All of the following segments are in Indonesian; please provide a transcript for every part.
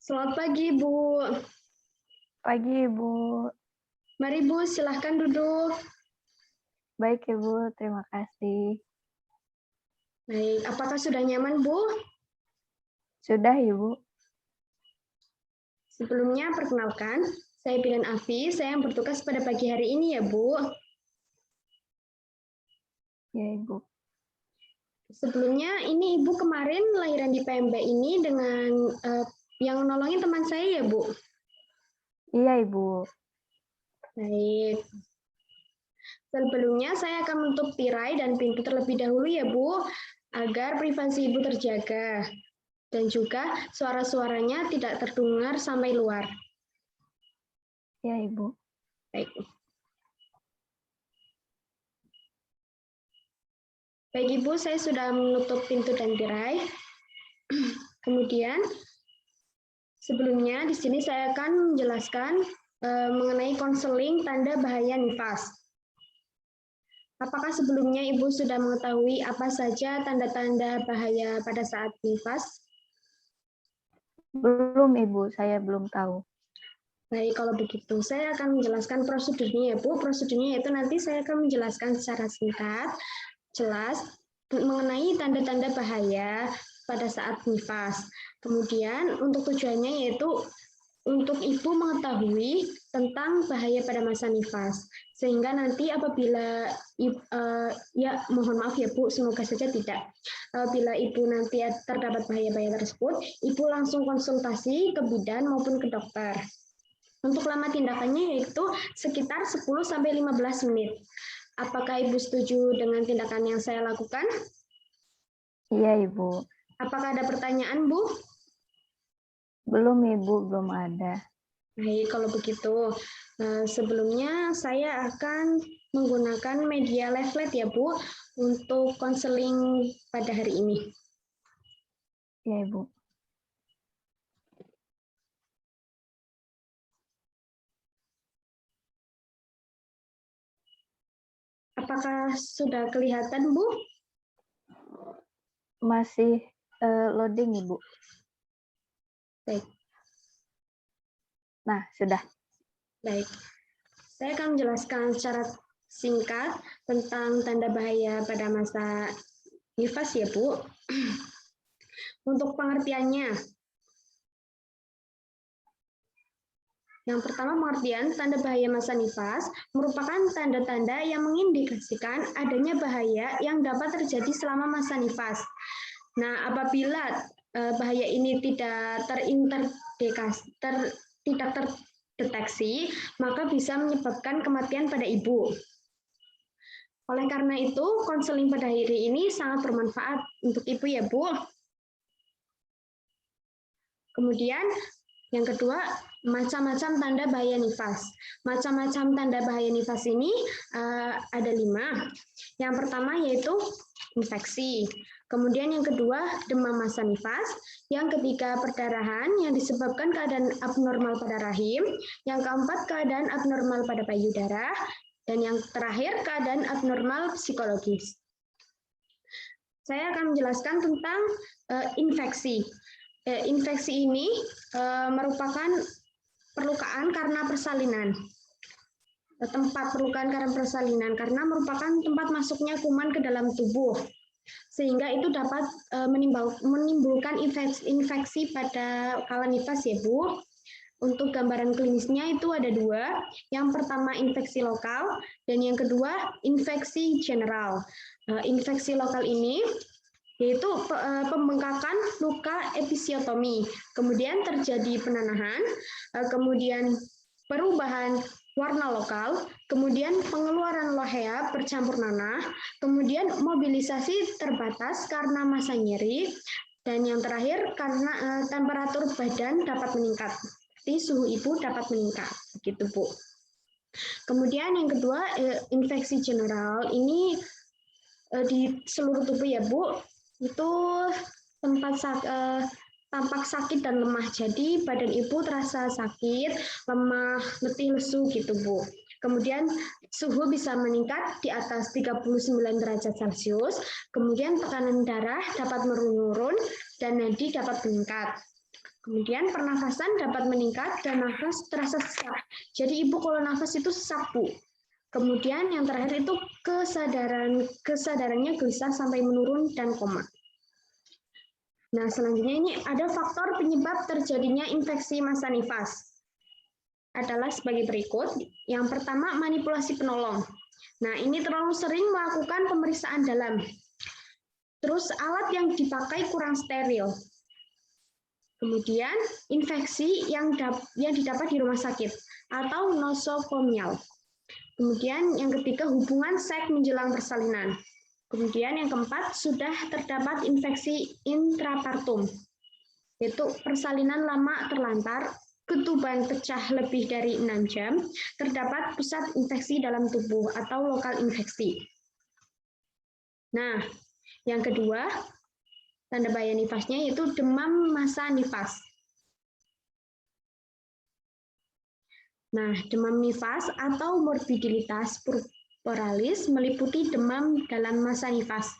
Selamat pagi, Bu. Pagi, Ibu. Mari, Bu, silahkan duduk. Baik, Ibu. Terima kasih. Baik, apakah sudah nyaman, Bu? Sudah, Ibu. Sebelumnya, perkenalkan, saya Bidan Afi, saya yang bertugas pada pagi hari ini ya, Bu. Ya, Ibu. Sebelumnya, ini Ibu kemarin lahiran di PMB ini dengan yang nolongin teman saya ya, Bu? Iya, Ibu. Baik. Sebelumnya, saya akan menutup tirai dan pintu terlebih dahulu ya, Bu, agar privasi Ibu terjaga. Dan juga suara-suaranya tidak terdengar sampai luar. Ya, Ibu. Baik. Baik, Ibu, saya sudah menutup pintu dan tirai. Kemudian, sebelumnya di sini saya akan menjelaskan mengenai konseling tanda bahaya nifas. Apakah sebelumnya Ibu sudah mengetahui apa saja tanda-tanda bahaya pada saat nifas? Belum, Ibu. Saya belum tahu. Baik, kalau begitu saya akan menjelaskan prosedurnya ya, Bu. Prosedurnya yaitu nanti saya akan menjelaskan secara singkat, jelas, mengenai tanda-tanda bahaya pada saat nifas. Kemudian untuk tujuannya yaitu untuk Ibu mengetahui tentang bahaya pada masa nifas. Sehingga nanti apabila, ya mohon maaf ya Bu, semoga saja tidak. Bila Ibu nanti terdapat bahaya-bahaya tersebut, Ibu langsung konsultasi ke bidan maupun ke dokter. Untuk lama tindakannya yaitu sekitar 10-15 menit. Apakah Ibu setuju dengan tindakan yang saya lakukan? Iya, Ibu. Apakah ada pertanyaan, Bu? Belum, Ibu. Belum ada. Baik, kalau begitu. Sebelumnya saya akan menggunakan media leaflet ya, Bu, untuk konseling pada hari ini. Ya, Ibu. Apakah sudah kelihatan, Bu? Masih loading, Ibu. Baik. Nah, sudah. Baik. Saya akan menjelaskan secara singkat tentang tanda bahaya pada masa nifas ya, Bu. Untuk pengertiannya, yang pertama, pengertian tanda bahaya masa nifas merupakan tanda-tanda yang mengindikasikan adanya bahaya yang dapat terjadi selama masa nifas. Nah, apabila bahaya ini tidak terdeteksi, maka bisa menyebabkan kematian pada ibu. Oleh karena itu, konseling pada hari ini sangat bermanfaat untuk ibu ya, Bu. Kemudian, yang kedua, macam-macam tanda bahaya nifas. Macam-macam tanda bahaya nifas ini ada 5. Yang pertama yaitu infeksi. Kemudian yang kedua, demam masa nifas. Yang ketiga, perdarahan yang disebabkan keadaan abnormal pada rahim. Yang keempat, keadaan abnormal pada payudara. Dan yang terakhir, keadaan abnormal psikologis. Saya akan menjelaskan tentang infeksi. Infeksi ini merupakan perlukaan karena persalinan. Tempat perlukaan karena persalinan karena merupakan tempat masuknya kuman ke dalam tubuh. Sehingga itu dapat menimbulkan infeksi pada kala nifas ya, Bu. Untuk gambaran klinisnya itu ada 2. Yang pertama infeksi lokal dan yang kedua infeksi general. Infeksi lokal ini yaitu pembengkakan luka episiotomi, kemudian terjadi penanahan, kemudian perubahan warna lokal, kemudian pengeluaran lohea bercampur nanah, kemudian mobilisasi terbatas karena masa nyeri, dan yang terakhir karena temperatur badan dapat meningkat, jadi suhu ibu dapat meningkat, begitu Bu. Kemudian yang kedua infeksi general ini di seluruh tubuh ya Bu, itu tampak sakit dan lemah. Jadi badan ibu terasa sakit, lemah, letih, lesu gitu Bu. Kemudian suhu bisa meningkat di atas 39 derajat Celcius. Kemudian tekanan darah dapat menurun dan nadi dapat meningkat. Kemudian pernafasan dapat meningkat dan nafas terasa sesak. Jadi ibu kalau nafas itu sesak, Bu. Kemudian yang terakhir itu kesadarannya gelisah sampai menurun dan koma. Nah, selanjutnya ini ada faktor penyebab terjadinya infeksi masa nifas. Adalah sebagai berikut. Yang pertama, manipulasi penolong. Nah, ini terlalu sering melakukan pemeriksaan dalam. Terus alat yang dipakai kurang steril. Kemudian infeksi yang didapat di rumah sakit atau nosokomial. Kemudian yang ketiga, hubungan seks menjelang persalinan. Kemudian yang keempat, sudah terdapat infeksi intrapartum, yaitu persalinan lama terlantar, ketuban pecah lebih dari 6 jam, terdapat pusat infeksi dalam tubuh atau lokal infeksi. Nah, yang kedua, tanda bahaya nifasnya yaitu demam masa nifas. Nah, demam nifas atau morbiditas purpuralis meliputi demam dalam masa nifas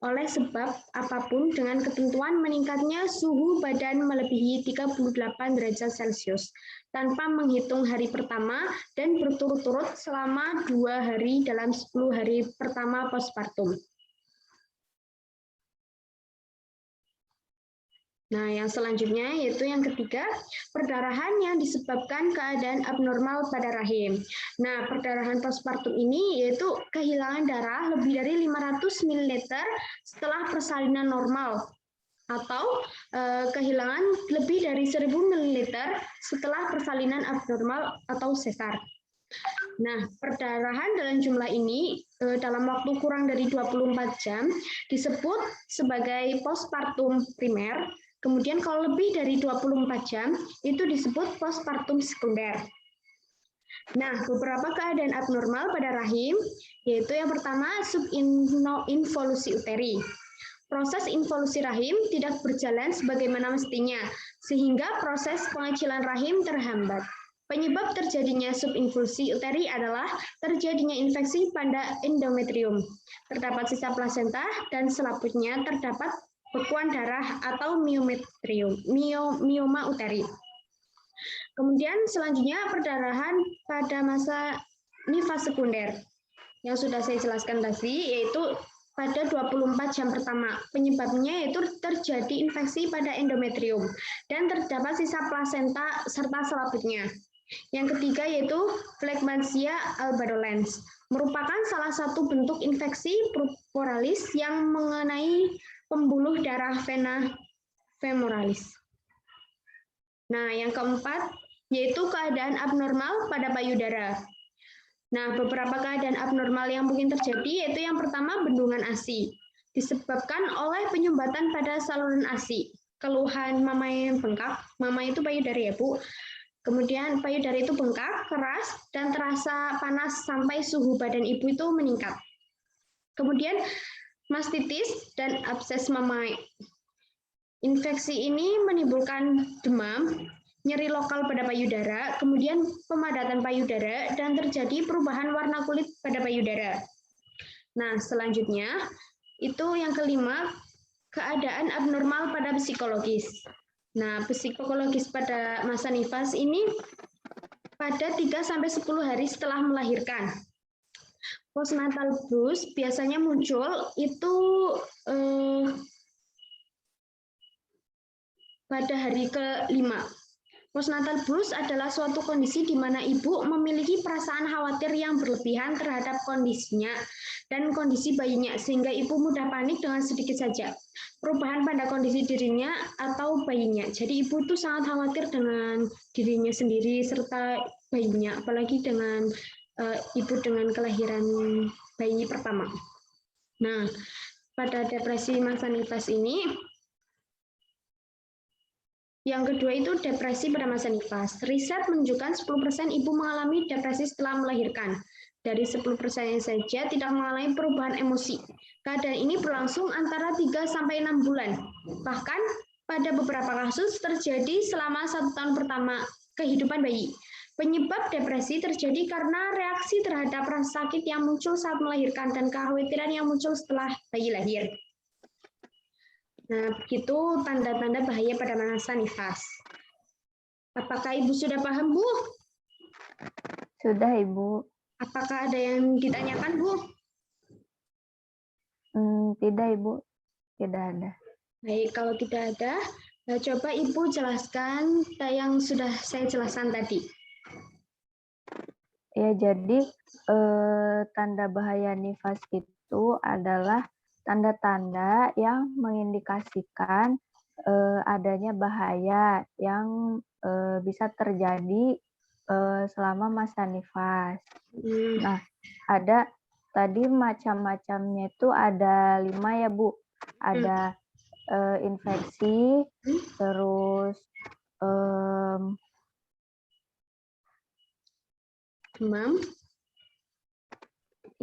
oleh sebab apapun dengan ketentuan meningkatnya suhu badan melebihi 38 derajat Celcius tanpa menghitung hari pertama dan berturut-turut selama 2 hari dalam 10 hari pertama postpartum. Nah, yang selanjutnya yaitu yang ketiga, perdarahan yang disebabkan keadaan abnormal pada rahim. Nah, perdarahan postpartum ini yaitu kehilangan darah lebih dari 500 ml setelah persalinan normal atau kehilangan lebih dari 1000 ml setelah persalinan abnormal atau sesar. Nah, perdarahan dalam jumlah ini dalam waktu kurang dari 24 jam disebut sebagai postpartum primer. Kemudian kalau lebih dari 24 jam, itu disebut postpartum sekunder. Nah, beberapa keadaan abnormal pada rahim, yaitu yang pertama subinvolusi uteri. Proses involusi rahim tidak berjalan sebagaimana mestinya, sehingga proses pengecilan rahim terhambat. Penyebab terjadinya subinvolusi uteri adalah terjadinya infeksi pada endometrium. Terdapat sisa plasenta dan selaputnya terdapat bekuan darah atau mioma uteri. Kemudian selanjutnya perdarahan pada masa nifas sekunder. Yang sudah saya jelaskan tadi yaitu pada 24 jam pertama. Penyebabnya yaitu terjadi infeksi pada endometrium dan terdapat sisa plasenta serta selaputnya. Yang ketiga yaitu Phlegmasia albadolens, merupakan salah satu bentuk infeksi purpuralis yang mengenai pembuluh darah vena femoralis. Nah, yang keempat yaitu keadaan abnormal pada payudara. Nah, beberapa keadaan abnormal yang mungkin terjadi yaitu yang pertama bendungan ASI, disebabkan oleh penyumbatan pada saluran ASI. Keluhan mama yang bengkak, mama itu payudara ya Bu. Kemudian payudara itu bengkak, keras, dan terasa panas sampai suhu badan ibu itu meningkat. Kemudian mastitis dan abses mamai. Infeksi ini menimbulkan demam, nyeri lokal pada payudara, kemudian pemadatan payudara, dan terjadi perubahan warna kulit pada payudara. Nah, selanjutnya, itu yang kelima, keadaan abnormal pada psikologis. Nah, psikologis pada masa nifas ini pada 3-10 hari setelah melahirkan. Postnatal blues biasanya muncul itu pada hari ke-5. Postnatal blues adalah suatu kondisi di mana ibu memiliki perasaan khawatir yang berlebihan terhadap kondisinya dan kondisi bayinya, sehingga ibu mudah panik dengan sedikit saja perubahan pada kondisi dirinya atau bayinya. Jadi ibu itu sangat khawatir dengan dirinya sendiri serta bayinya, apalagi dengan ibu dengan kelahiran bayi pertama. Nah, pada depresi masa nifas ini, yang kedua itu depresi pada masa nifas. Riset menunjukkan 10% ibu mengalami depresi setelah melahirkan. Dari 10% saja tidak mengalami perubahan emosi. Keadaan ini berlangsung antara 3-6 bulan. Bahkan pada beberapa kasus terjadi selama 1 tahun pertama kehidupan bayi. Penyebab depresi terjadi karena reaksi terhadap rasa sakit yang muncul saat melahirkan dan kekhawatiran yang muncul setelah bayi lahir. Nah, begitu tanda-tanda bahaya pada masa nifas. Apakah Ibu sudah paham, Bu? Sudah, Ibu. Apakah ada yang ditanyakan, Bu? Tidak, Ibu. Tidak ada. Baik, kalau tidak ada, coba Ibu jelaskan yang sudah saya jelaskan tadi. Ya, jadi tanda bahaya nifas itu adalah tanda-tanda yang mengindikasikan adanya bahaya yang bisa terjadi selama masa nifas. Nah, ada tadi macam-macamnya itu ada 5 ya, Bu. Ada infeksi, terus Demam.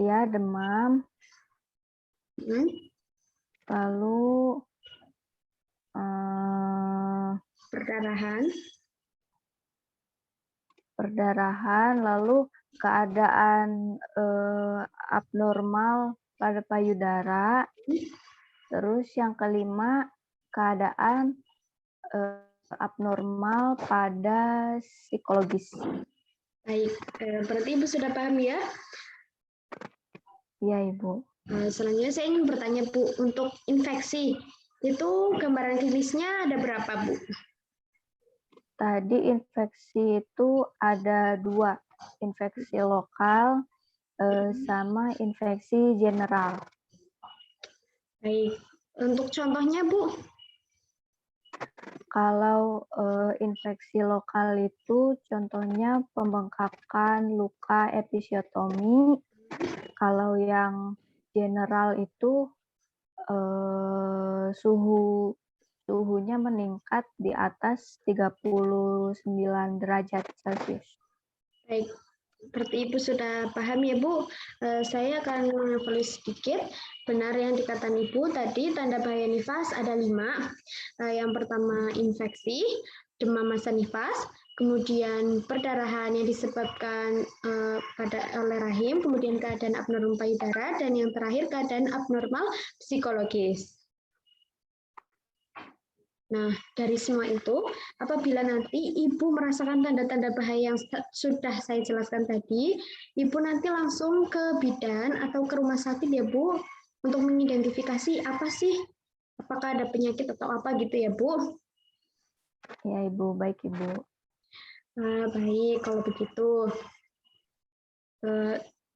ya demam, lalu perdarahan, lalu keadaan abnormal pada payudara, terus yang kelima keadaan abnormal pada psikologis. Baik, berarti Ibu sudah paham ya? Iya, Ibu. Selanjutnya saya ingin bertanya, Bu, untuk infeksi, itu gambaran klinisnya ada berapa, Bu? Tadi infeksi itu ada 2, infeksi lokal sama infeksi general. Baik, untuk contohnya, Bu? Kalau infeksi lokal itu contohnya pembengkakan luka episiotomi. Kalau yang general itu suhunya meningkat di atas 39 derajat Celcius. Baik, seperti Ibu sudah paham ya, Bu. Saya akan mengevaluasi sedikit. Benar yang dikatakan Ibu tadi, tanda bahaya nifas ada 5. Yang pertama infeksi, demam masa nifas, kemudian perdarahan yang disebabkan oleh rahim, kemudian keadaan abnormal payudara, dan yang terakhir keadaan abnormal psikologis. Nah, dari semua itu, apabila nanti Ibu merasakan tanda-tanda bahaya yang sudah saya jelaskan tadi, Ibu nanti langsung ke bidan atau ke rumah sakit ya, Bu, untuk mengidentifikasi apa sih, apakah ada penyakit atau apa gitu ya, Bu? Ya, Ibu. Baik, Ibu. Baik, kalau begitu.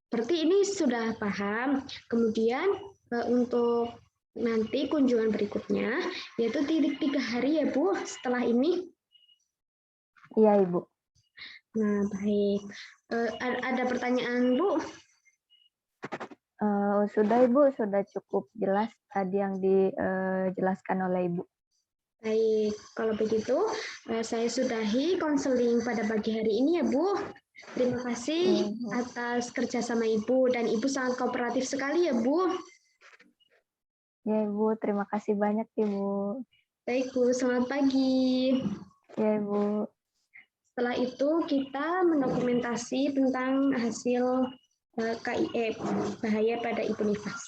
Berarti ini sudah paham. Kemudian untuk nanti kunjungan berikutnya, yaitu 3 hari ya, Bu, setelah ini. Iya, Ibu. Nah, baik. Ada pertanyaan, Bu? Sudah, Ibu. Sudah cukup jelas tadi yang dijelaskan oleh Ibu. Baik, kalau begitu saya sudahi konseling pada pagi hari ini ya, Bu. Terima kasih atas kerjasama Ibu, dan Ibu sangat kooperatif sekali ya, Bu. Ya, Ibu. Terima kasih banyak, Ibu. Baik, Bu. Selamat pagi. Ya, Ibu. Setelah itu kita mendokumentasi tentang hasil KIE, bahaya pada ibu nifas.